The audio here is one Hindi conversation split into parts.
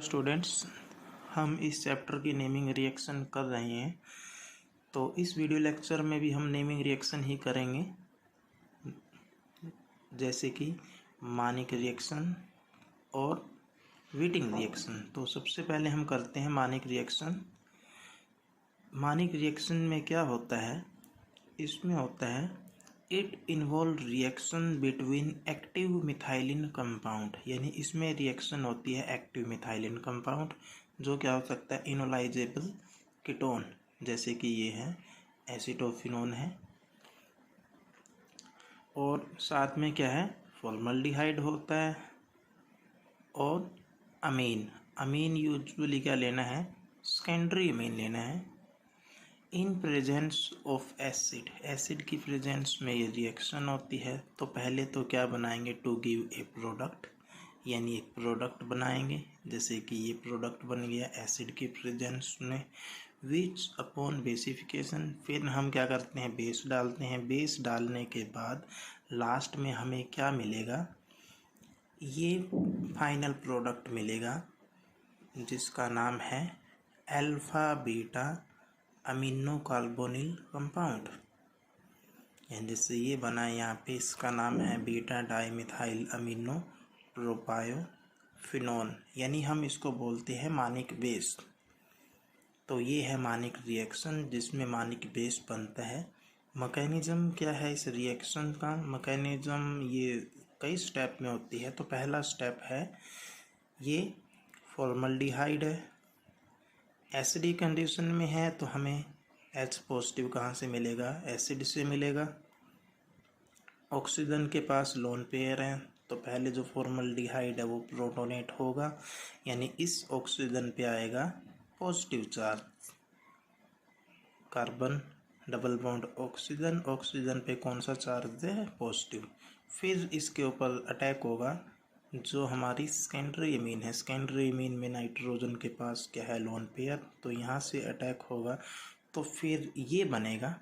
स्टूडेंट्स, हम इस चैप्टर की नेमिंग रिएक्शन कर रहे हैं। तो इस वीडियो लेक्चर में भी हम नेमिंग रिएक्शन ही करेंगे, जैसे कि मानिक रिएक्शन और व्हिटिंग रिएक्शन। तो सबसे पहले हम करते हैं मानिक रिएक्शन। मानिक रिएक्शन में क्या होता है? इसमें होता है it involve reaction between active methylene compound, यानी इसमें रिएक्शन होती है एक्टिव मिथाइलिन कंपाउंड, जो क्या हो सकता है इनोलाइजेबल कीटोन, जैसे कि ये है एसिटोफिनोन है। और साथ में क्या है फॉर्मल्डिहाइड होता है और अमीन यूजुअली क्या लेना है, सेकेंडरी अमीन लेना है। इन प्रेजेंस ऑफ एसिड की प्रेजेंस में ये रिएक्शन होती है। तो पहले तो क्या बनाएंगे, टू गिव ए प्रोडक्ट, यानी एक प्रोडक्ट बनाएंगे, जैसे कि ये प्रोडक्ट बन गया एसिड की प्रेजेंस में। विच अपॉन बेसिफिकेशन, फिर हम क्या करते हैं बेस डालते हैं। बेस डालने के बाद लास्ट में हमें क्या मिलेगा, ये फाइनल प्रोडक्ट मिलेगा जिसका नाम है alpha beta amino carbonyl compound. यानी जैसे ये बना है यहाँ पे, इसका नाम है बीटा डाइमिथाइल अमीनो प्रोपायोफिनोन, यानी हम इसको बोलते हैं मानिक बेस। तो ये है मानिक रिएक्शन जिसमें मानिक बेस बनता है। मैकेनिज्म क्या है इस रिएक्शन का? मैकेनिज्म ये कई स्टेप में होती है। तो पहला स्टेप है, ये फॉर्मल्डिहाइड है, एसिडिक कंडीशन में है, तो हमें H पॉजिटिव कहाँ से मिलेगा, एसिड से मिलेगा। ऑक्सीजन के पास लोन पेयर है, तो पहले जो फॉर्मल्डिहाइड है वो प्रोटोनेट होगा, यानी इस ऑक्सीजन पे आएगा positive charge. Carbon double bond oxygen, oxygen पे कौन सा चार्ज है, पॉजिटिव। फिर इसके ऊपर अटैक होगा जो हमारी सेकेंडरी अमीन है। सेकेंडरी अमीन में नाइट्रोजन के पास क्या है, लोन पेयर, तो यहाँ से अटैक होगा। तो फिर ये बनेगा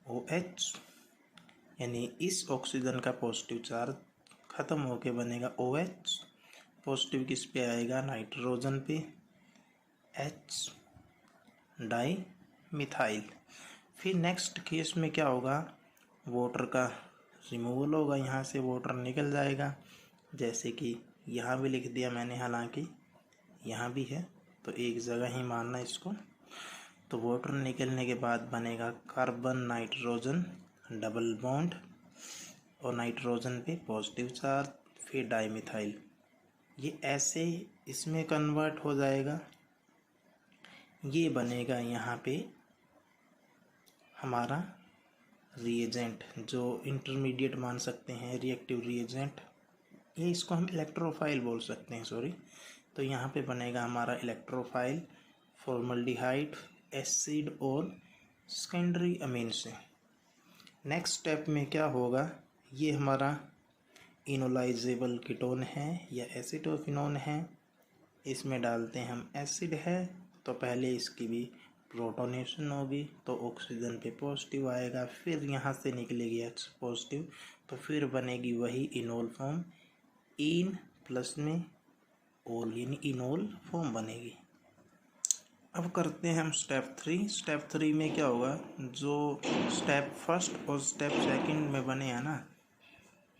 OH, यानी इस ऑक्सीजन का पॉजिटिव चार्ज ख़त्म होके बनेगा OH। पॉजिटिव किस पे आएगा, नाइट्रोजन पे, H डाई मिथाइल। फिर नेक्स्ट केस में क्या होगा, वाटर का रिमूवल होगा, यहाँ से वाटर निकल जाएगा, जैसे कि यहाँ भी लिख दिया मैंने, हालांकि यहाँ भी है तो एक जगह ही मानना इसको। तो वाटर निकलने के बाद बनेगा कार्बन नाइट्रोजन डबल बॉन्ड और नाइट्रोजन पे पॉजिटिव चार्ज, फिर डाइमिथाइल। ये ऐसे इसमें कन्वर्ट हो जाएगा। ये बनेगा यहाँ पे हमारा रिएजेंट, जो इंटरमीडिएट मान सकते हैं रिएक्टिव रिएजेंट, ये इसको हम इलेक्ट्रोफाइल बोल सकते हैं, सॉरी। तो यहाँ पे बनेगा हमारा इलेक्ट्रोफाइल फॉर्मल्डिहाइड, एसिड और सेकेंडरी अमीन से। नेक्स्ट स्टेप में क्या होगा, ये हमारा इनोलाइजेबल कीटोन है या एसिटोफिनोन है, इसमें डालते हैं हम एसिड है, तो पहले इसकी भी प्रोटोनेशन होगी, तो ऑक्सीजन पे पॉजिटिव आएगा, फिर यहाँ से निकलेगी H पॉजिटिव, तो फिर बनेगी वही इनोल फॉर्म, इन प्लस में ओल, यानी इनोल फॉर्म बनेगी। अब करते हैं हम स्टेप 3। स्टेप 3 में क्या होगा, जो स्टेप फर्स्ट और स्टेप सेकंड में बने हैं ना,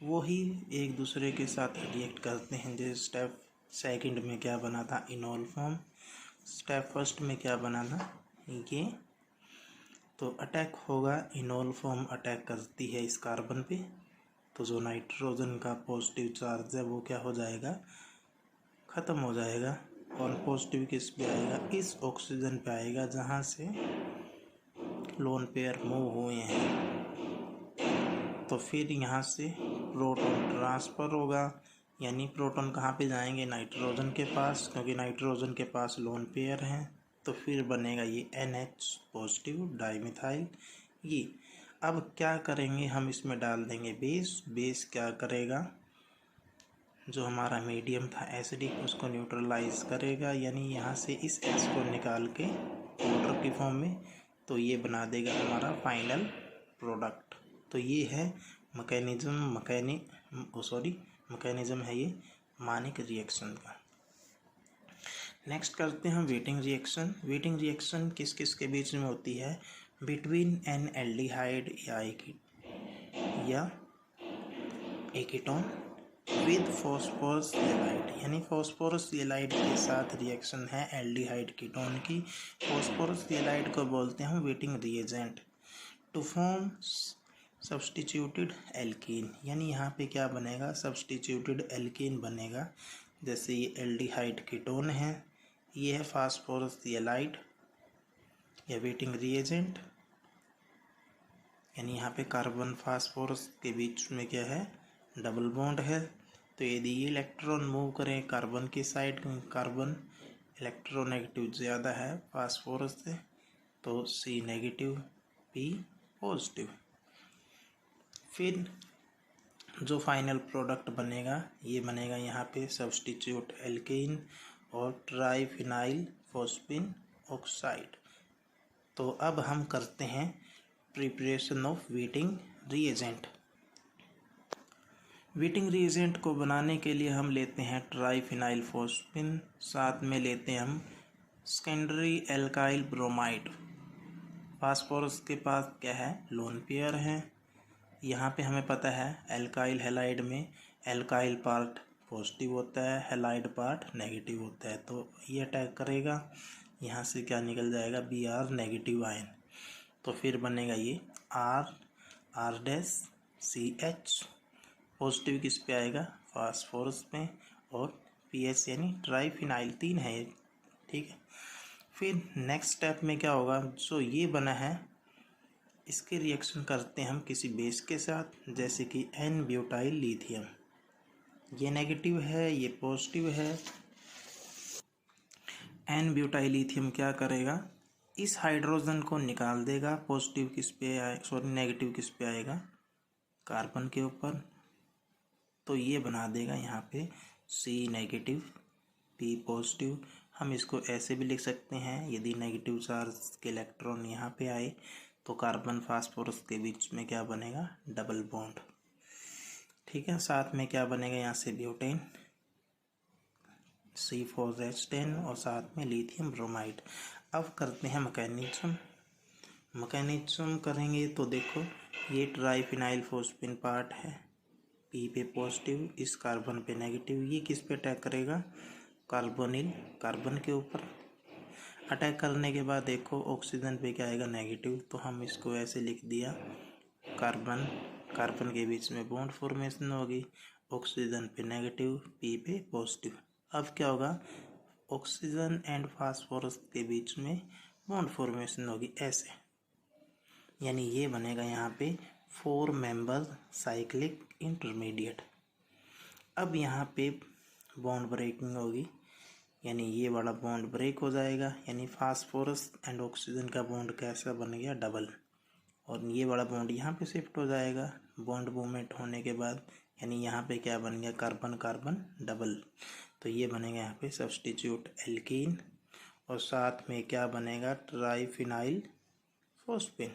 वो ही एक दूसरे के साथ रिएक्ट करते हैं। जैसे स्टेप सेकंड में क्या बना था, इनोल फॉर्म, स्टेप फर्स्ट में क्या बना था, ये। तो अटैक होगा, इनोल फॉर्म अटैक करती है इस कार्बन पे, तो जो नाइट्रोजन का पॉजिटिव चार्ज है वो क्या हो जाएगा, ख़त्म हो जाएगा, और पॉजिटिव किस पे आएगा, इस ऑक्सीजन पे आएगा जहाँ से लोन पेयर मूव हुए हैं। तो फिर यहाँ से प्रोटॉन ट्रांसफ़र होगा, यानी प्रोटॉन कहाँ पे जाएंगे, नाइट्रोजन के पास, क्योंकि नाइट्रोजन के पास लोन पेयर हैं। तो फिर बनेगा ये NH पॉजिटिव डाइमिथाइल। ये अब क्या करेंगे, हम इसमें डाल देंगे बेस क्या करेगा, जो हमारा मीडियम था एसिडिक उसको न्यूट्रलाइज करेगा, यानी यहाँ से इस H को निकाल के वाटर की फॉर्म में, तो ये बना देगा हमारा फाइनल प्रोडक्ट। तो ये है मैकेनिज्म है ये मानिक रिएक्शन का। नेक्स्ट करते हैं हम वेटिंग रिएक्शन। वेटिंग रिएक्शन किस किस के बीच में होती है? बिटवीन एन एल्डिहाइड या एकीटोन विद फॉस्फोरस एलाइड, यानी फॉस्फोरस एलाइड के साथ रिएक्शन है एल्डिहाइड कीटोन की। फॉस्फोरस एलाइड को बोलते हैं हम Wittig reagent. To form substituted alkene, यानी यहाँ पे क्या बनेगा? सब्सटीट्यूटेड एल्कीन बनेगा। जैसे ये एल्डिहाइड कीटोन है, ये है फास्फोरस एलाइड या वेटिंग रिएजेंट, यानी यहाँ पे कार्बन फास्फोरस के बीच में क्या है? डबल बॉन्ड है। तो यदि ये इलेक्ट्रॉन मूव करें कार्बन की साइड, कार्बन इलेक्ट्रोनेगेटिव ज़्यादा है फास्फोरस से, तो सी नेगेटिव पी पॉजिटिव। फिर जो फाइनल प्रोडक्ट बनेगा ये बनेगा यहाँ पे सब्स्टिट्यूट एल्केन और ट्राइफिनाइल फॉस्फिन ऑक्साइड। तो अब हम करते हैं preparation of waiting reagent. Waiting reagent को बनाने के लिए हम लेते हैं ट्राइफिनाइल फॉस्फिन, साथ में लेते हैं हम सेकेंडरी एल्काइल ब्रोमाइड। फास्फोरस के पास क्या है? लोन पेयर है। यहाँ पे हमें पता है एल्काइल हैलाइड में एल्काइल पार्ट पॉजिटिव होता है, हैलाइड पार्ट नेगेटिव होता है, तो ये अटैक करेगा। यहाँ से क्या निकल जाएगा? Br negative ion. तो फिर बनेगा ये R-CH पॉजिटिव किस पे आएगा? फास्फोरस पे, और पीएच यानी ट्राइफिनाइल 3 है ये, ठीक है। फिर नेक्स्ट स्टेप में क्या होगा? जो ये बना है इसके रिएक्शन करते हैं हम किसी बेस के साथ, जैसे कि एन ब्यूटाइल लिथियम। ये नेगेटिव है, ये पॉजिटिव है। एन ब्यूटाइल लिथियम क्या करेगा? इस हाइड्रोजन को निकाल देगा। पॉजिटिव किस पे आए, सॉरी नेगेटिव किस पे आएगा? कार्बन के ऊपर। तो ये बना देगा यहाँ पे सी नेगेटिव पी पॉजिटिव। हम इसको ऐसे भी लिख सकते हैं, यदि नेगेटिव चार्ज के इलेक्ट्रॉन यहाँ पे आए तो कार्बन फास्फोरस के बीच में क्या बनेगा? डबल बॉन्ड, ठीक है। साथ में क्या बनेगा? यहाँ से ब्यूटेन C4H10 और साथ में लिथियम ब्रोमाइड। अब करते हैं मैकेनिज्म करेंगे तो देखो ये ट्राइफिनाइल फॉस्फिन पार्ट है, पी पे पॉजिटिव, इस कार्बन पे नेगेटिव। ये किस पे अटैक करेगा? कार्बन के ऊपर। अटैक करने के बाद देखो ऑक्सीजन पे क्या आएगा? नेगेटिव। तो हम इसको ऐसे लिख दिया, कार्बन के बीच में बॉन्ड फॉर्मेशन होगी, ऑक्सीजन पे नेगेटिव, पी पे पॉजिटिव। अब क्या होगा? ऑक्सीजन एंड फास्फोरस के बीच में बॉन्ड फॉर्मेशन होगी ऐसे, यानी ये बनेगा यहाँ पे 4 मेंबर साइक्लिक इंटरमीडिएट। अब यहाँ पे बॉन्ड ब्रेकिंग होगी, यानी ये वाला बॉन्ड ब्रेक हो जाएगा, यानी फास्फोरस एंड ऑक्सीजन का बॉन्ड कैसा बन गया? डबल। और ये वाला बॉन्ड यहाँ पे शिफ्ट हो जाएगा बॉन्ड मूवमेंट होने के बाद, यानी यहाँ पे क्या बन गया? Carbon carbon double. तो ये बनेगा यहाँ पे सब्स्टिट्यूट एल्कीन, और साथ में क्या बनेगा? Triphenyl phosphine.